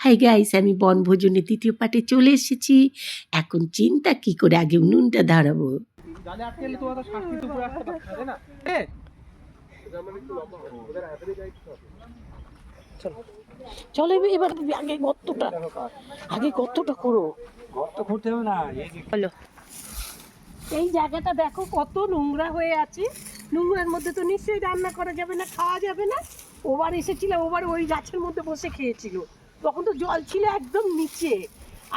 Hi guys, আমি বনভোজনের দ্বিতীয় পার্টে চলে এসেছি। এখন চিন্তা কি করে আগে উনুনটা ধরাবো। চলো এবার আগে গর্তটা করো। এই জায়গাটা দেখো কত নোংরা হয়ে আছে। নোংরার মধ্যে তো নিশ্চয়ই রান্না করা যাবে না, খাওয়া যাবে না। ওবার এসেছিল, ওবার ওই গাছের মধ্যে বসে খেয়েছিল, তখন তো জল ছিল একদম নিচে।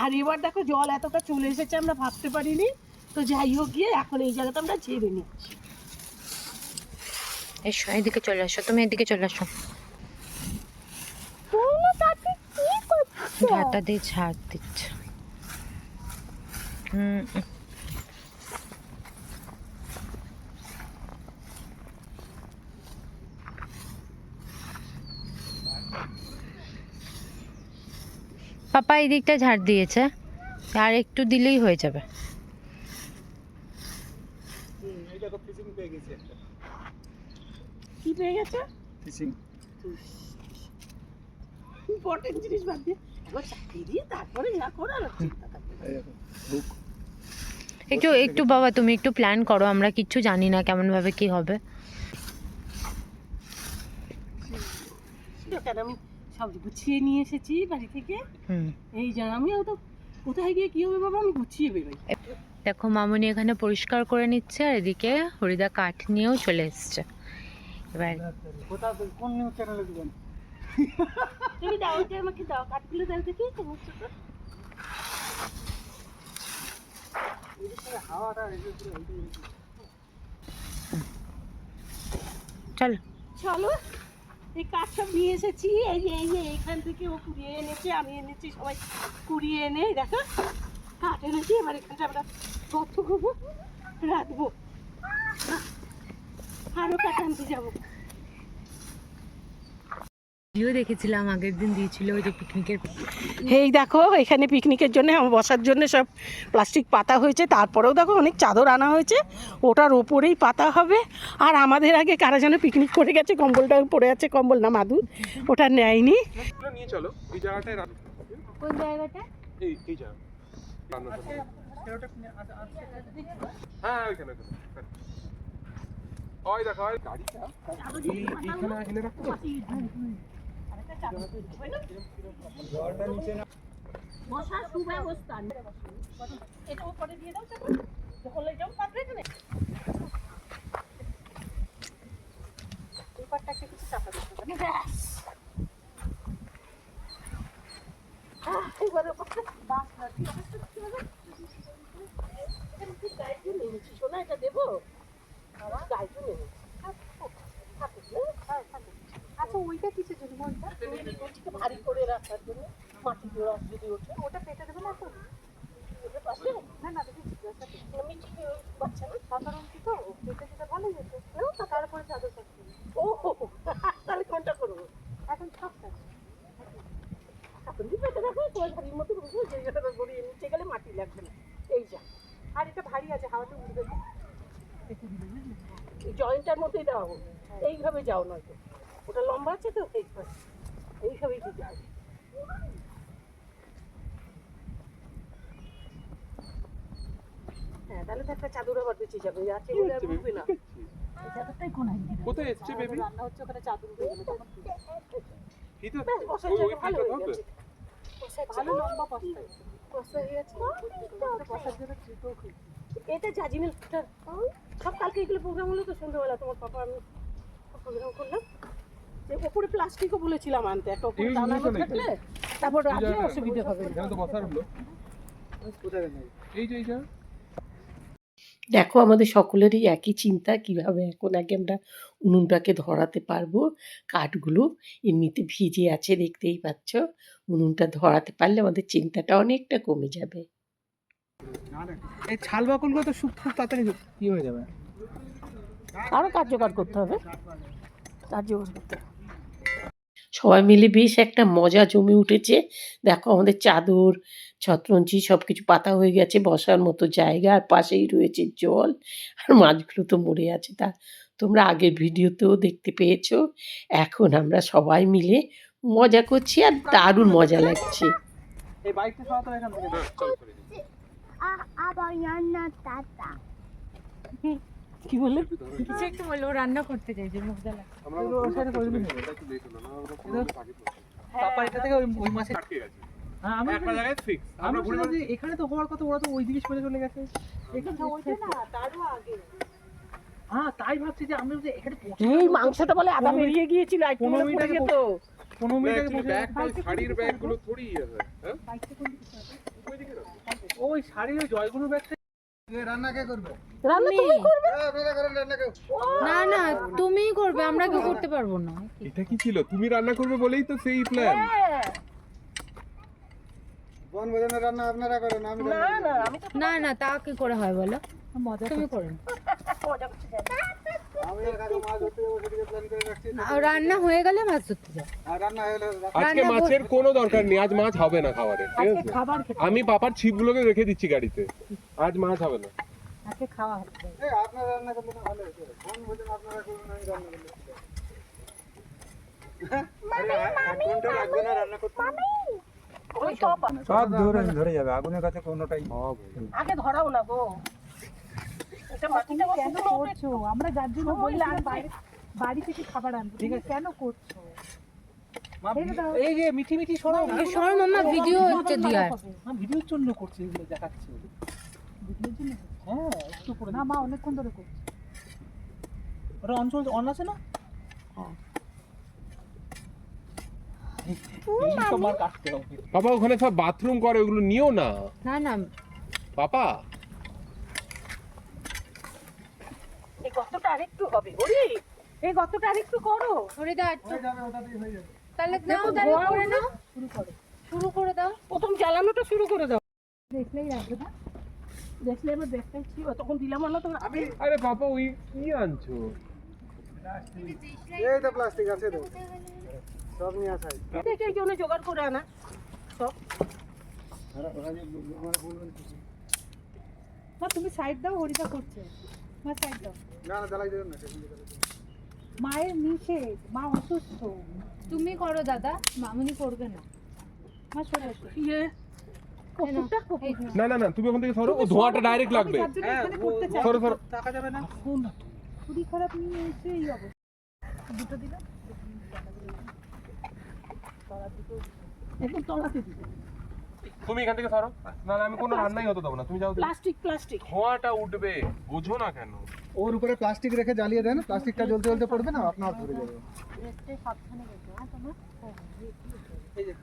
আর এবার দেখো জল এতটা চলে এসেছে, আমরা ভাবতে পারিনি। তো যাই হোক, গিয়ে এখন এই জায়গাটা আমরা ঝেড়ে নিচ্ছি। এসো, এদিকে চলে আসো, তুমি এদিকে চলে আসো। ঝাঁটা দিয়ে ঝাড় দিচ্ছে। পাপা এই দিকটা ঝাড় দিয়েছে, আর একটু দিলেই হয়ে যাবে। কি পেয়ে গেছে? ফিশিং। ইম্পর্টেন্ট জিনিস বাদ দিয়ে একবার চাকরি দিয়ে তারপরে যা করার চিন্তা থাকবে। একটু একটু বাবা তুমি একটু প্ল্যান করো, আমরা কিচ্ছু জানি না কেমন ভাবে কি হবে। কেন আমি সব গুছিয়ে নিয়ে এসেছি বাড়ি থেকে। এই জায়গা আমিও তো কোথায় গিয়ে কি হবে বাবা, আমি গুছিয়ে বেরোই। দেখো মামুনি এখানে পরিষ্কার করে নিচ্ছে, আর এদিকে হরিদা কাঠ নিয়েও চলে এসছে। এবার কোন নিউজ চ্যানেলে দিবেন? তুমি দাও, যে আমাকে দাও কাঠগুলো, দাও দেখি তোমার ছোট। চলো চলো, এই কাঠ সব নিয়ে এসেছি। এই যে এইখান থেকে ও কুড়িয়ে এনেছে, আমি এনেছি, সবাই কুড়িয়ে এনে দেখো কাঠ এনেছি। এবার এখানটা আমরা গর্ত করবো, রাখবো, আরো কাঠ আনতে যাবো। ভিডিও দেখেছিলাম আগের দিন, দিয়েছিল ওই যে পিকনিকের। এই দেখো এখানে পিকনিকের জন্য বসার জন্য সব প্লাস্টিক পাতা হয়েছে। তারপরেও দেখো অনেক চাদর আনা হয়েছে, ওটার ওপরেই পাতা হবে। আর আমাদের আগে কারা যেন পিকনিক করে গেছে, কম্বলটা পড়ে আছে, কম্বল না মাদুর, ওটা নেয়নি। নিয়ে চলো এই জায়গাটায়। কোন জায়গাটা? এই জায়গা। হ্যাঁ ওইখানে ওই দেখো ওই গাড়িটা এইখানে এনে রাখো। বসার সুব্যবস্থা এটা উপরে দিয়ে দাও, যখন লয়ে যাও পারবে এখানে পেপারটা কিছু চাপা দিতে হবে না। ব্যাস এবারে বাস লাগবে। এমনি গাইড নিয়েছি, শোনা এটা দেবো আমার গাইড নিয়েছি। আচ্ছা ওইটা কিছু যদি বলতা ওইটাকে ভারী করে রাখার জন্য, মাটি রস যদি ওঠে ওটা পেটে দেবে না এখন। ওটা পাশে না না দেখি জিজ্ঞাসা করছি আমি, ঠিক বাচ্চা না সাধারণ কি তো পেটে দিতে ভালো যেত না, তারপরে চাদর থাকবে। ও তাহলে কোনটা করবো এখন? সব থাকে এখন কি পেটে রাখো, তোমার ভারীর মতো বুঝবো, জায়গাটা গড়িয়ে নিচে গেলে মাটি লাগবে না। এই যা, আর এটা ভারী আছে, হাওয়াতে উঠবে না, এই জয়েন্টটার মধ্যেই দেওয়া হোক। এইভাবে যাও নয়তো, ওটা লম্বা আছে তো এইভাবেই ঠিক আছে। হ্যাঁ তাহলে তো একটা চাদর আবার বেঁচে যাবে, আছে বলে আর বুঝবে না। এই চাদরটাই কোথায় এসছে বেবি? রান্না হচ্ছে ওখানে চাদর উঠে গেল তখন কি তো বসার জায়গা ভালো হয়ে গেছে, ভালো লম্বা বসা হয়ে গেছে। বসার জন্য ছিটও খুব এটা জাজিমেল সব কালকে এগুলো প্রোগ্রাম হলো তো সন্ধ্যাবেলা, তোমার পাপা আমি প্রোগ্রাম করলাম যে ওপরে প্লাস্টিকও বলেছিলাম আনতে, একটা ওপরে দানা থাকলে তারপর রাখলে অসুবিধা হবে। দেখো আমাদের সকলেরই একই চিন্তা, কিভাবে এখন আগে আমরা উনুনটাকে ধরাতে পারবো। কাঠগুলো এমনিতে ভিজে আছে দেখতেই পাচ্ছ, উনুনটা ধরাতে পারলে আমাদের চিন্তাটা অনেকটা কমে যাবে। এই ছাল বাকলগুলো তো খুব তাড়াতাড়ি কি হয়ে যাবে, আরও কার্যকর করতে হবে, কার্যকর করতে হবে। সবাই মিলে বেশ একটা মজা জমে উঠেছে। দেখো আমাদের চাদর ছত্রঞ্চি সব কিছু পাতা হয়ে গেছে, বসার মতো জায়গা, আর পাশেই রয়েছে জল, আর মাছগুলো তো মরে আছে, তা তোমরা আগের ভিডিওতেও দেখতে পেয়েছো। এখন আমরা সবাই মিলে মজা করছি আর দারুণ মজা লাগছে। এই বাইকটা সরাতে হবে এখান থেকে। হ্যাঁ, চল করে দিচ্ছি। কি বললে? কিছু একটা বললো, রান্না করতে চাইছে মুখ জ্বালা। আমরা এগুলো ওর সাইডে করে দিবি না? এটা একটু লেট হলো না, আমরা পুরো আগে পৌঁছে। পাপা এটা থেকে ওই মাসে আটকে গেছে। হ্যাঁ আমি একটা জায়গায় ফিক্স। আমি আমরা ঘুরে শুনলাম যে এখানে তো হওয়ার কথা, ওরা তো ওই দিকে সরে চলে গেছে। এখানে হ্যাঁ তাই ভাবছি যে আমরা যে এখানে এই মাংসটা বলে আদা বেরিয়ে গিয়েছিল, 15 মিনিট আগে 15 মিনিট আগে পৌঁছে ব্যাগ টাই শাড়ির ব্যাগগুলো থোড়ি আছে, হ্যাঁ? ওইদিকে রাখো। ওই শাড়ির ওই জয়গুরু ব্যাগটা রান্না তুমি করবে? না না তুমিই করবে, আমরা কেউ করতে পারবো না। এটা কি ছিল? তুমি রান্না করবে বলেই তো সেই প্ল্যান। না না তা কি করে হয় বলো, তুমি করো না। রান্না হয়ে গেলে মাছ ধরতে যাও। আজকে মাছের কোনো দরকার নেই, আজ মাছ হবে না খাবারে, ঠিক আছে? আমি পাপার ছিপগুলোকে রেখে দিচ্ছি গাড়িতে, আজ মাছ হবে না। আজকে খাওয়া হবে। সব ধরে যাবে আগুনের কাছে কোনোটাই। আগে ধরাও না গো। এটা মাটিটা কেন করছো? আমরা যার জন্য বললাম বাড়ি থেকে খাবার আনবো, ঠিক আছে? কেন করছো? এই যে মিঠি মিঠি সরাও। সর মাম্মা, ভিডিও হচ্ছে দিয়ার। আমি ভিডিওর জন্য করছি, এগুলো দেখাচ্ছি। ভিডিওর জন্য? হ্যাঁ একটু করে না মা অনেকক্ষণ ধরে করছে। ওটা অঞ্চল অন আছে না? এই সবার কাটতে হবে। পাপা ওখানে সব বাথরুম করে, ওগুলো নিও না না না পাপা। এই গতটা আরেকটু হবে ওরে, এই গতটা আরেকটু করো। করে দাও একটু। তাহলে নাও, তাহলে করে নাও, শুরু করে দাও। প্রথম জ্বালানোটা শুরু করে দাও। দেখলেই রাখবে না, দেখলে এবার দেখতে ছিল তখন দিলাম না তো। আমি আরে পাপা ওই কি আনছো? এই তো প্লাস্টিক আছে তো, সব নিয়ে আসাই। দেখে এই জন্য জোগাড় করে আনা সব। মা তুমি সাইড দাও, হরিদা করছে। মা সাইড দাও। না না জ্বালাই দেবেন না। মায়ের নিষেধ, মা অসুস্থ। তুমি করো দাদা, মামুনি করবে না। মা সরে আসো। ইয়ে কতটা এই যে, না না না, তুমি ওখান থেকে সরো, ও ধোঁয়াটা ডাইরেক্ট লাগবে। এখানে করতে চাই। সরো সরো। টাকা যাবে না। শরীর খারাপ নিয়ে এসে এই অবস্থা। দুটো দিলাম, একদম তলাতে দিল। তুমি এখান থেকে সরো, না না আমি কোনো রান্নাই হতে দেবো না, তুমি যাও। প্লাস্টিক প্লাস্টিক ধোঁয়াটা উঠবে, বোঝো না কেন? ওর উপরে প্লাস্টিক রেখে জ্বালিয়ে দেন, প্লাস্টিকটা জ্বলতে জ্বলতে পড়বে না, আপনার ধরে যাবে। রেস্টে সাবধানে রেখো। হ্যাঁ তোমার এই যে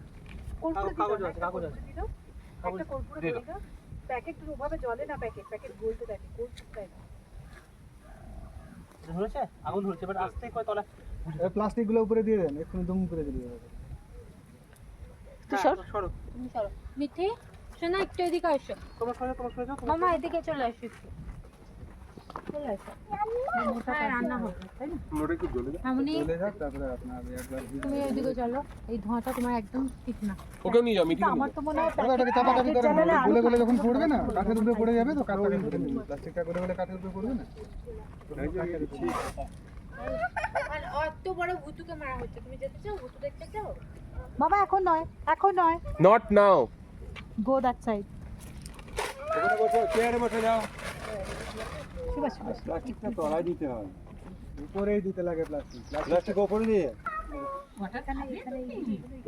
কাগজ আছে, কাগজ আছে। একটা কর্পূরে দিয়ে দিয়ে দাও। প্যাকেট ওভাবে জলে না, প্যাকেট প্যাকেট গলতে থাকে, গলতে থাকে না। ধরেছে আগুন ধরেছে, এবার আস্তে করে তলা। এই প্লাস্টিকগুলো উপরে দিয়ে দেন, এক্ষুনি দুম করে দিলে হবে। সরো তুমি সরো। মিঠি শোনা, একটু এদিকে আসো। তোমার সরে যাও। মামা এদিকে চলে আসো একটু। চলে আসো। হ্যাঁ, রান্না হবে তাই না? ওটা একটু জ্বলে যায়। মামুনি চলে যাক, তারপরে আপনার একবার তুমি ওইদিকে চলো, এই ধোঁয়াটা তোমার একদম ঠিক না। ওকে নিয়ে যাও, মিঠি আমার তো মনে হয় দাদা ওটাকে চাপাচাপি করেন না, গলে গলে যখন পড়বে না, কাঠের উপরে পড়ে যাবে তো, কাঠটাকে ধরে নিন। প্লাস্টিকটা গলে গলে কাঠের উপরে পড়বে না। আর অত বড় ভুতুকে মারা হচ্ছে, তুমি যেতে চাও? ভুতু দেখতে চাও? বাবা এখন নয়, এখন নয়। Not now. Go that side. ওখানে বসো, চেয়ারে বসে যাও। শিবাস শিবাস। প্লাস্টিকটা তলায় দিতে হয়, উপরেই দিতে লাগে প্লাস্টিক। প্লাস্টিক উপরে দিয়ে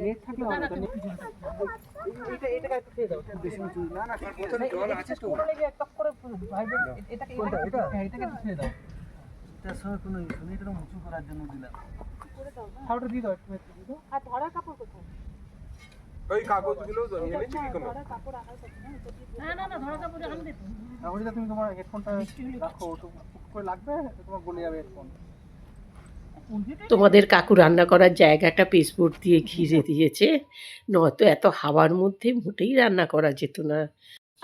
রেট থাকলে হবে তো। এটা একটু খেয়ে দাও। না না, বোতলে জল আছে তো। ওটা লেগে টক করে ভাইবে। এটাকে কোনটা, এটা? হ্যাঁ এটাকে একটু খেয়ে দাও। এটা সব কোনো ইস্যু নেই, এটা মুচু করার জন্য দিলাম। খাওয়াটা দিয়ে দাও, একটু দিয়ে দাও। আর ধরা কাপড় কোথায়? ওই কাগজগুলো এনেছি কি কোনো? ধরা কাপড় আনার কথা না, ওটা দিয়ে না না না, ধরা কাপড় আনবে তো। তাহলে তুমি তোমার হেডফোনটা রাখো, ওটা করে লাগবে, তোমার গলে যাবে হেডফোন। তোমাদের কাকু রান্না করার জায়গাটা পেস্টবোর্ড দিয়ে ঘিরে দিয়েছে, নয়তো এত হাওয়ার মধ্যে মোটেই রান্না করা যেত না।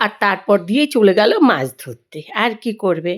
আর তারপর দিয়ে চলে গেল মাছ ধরতে, আর কি করবে।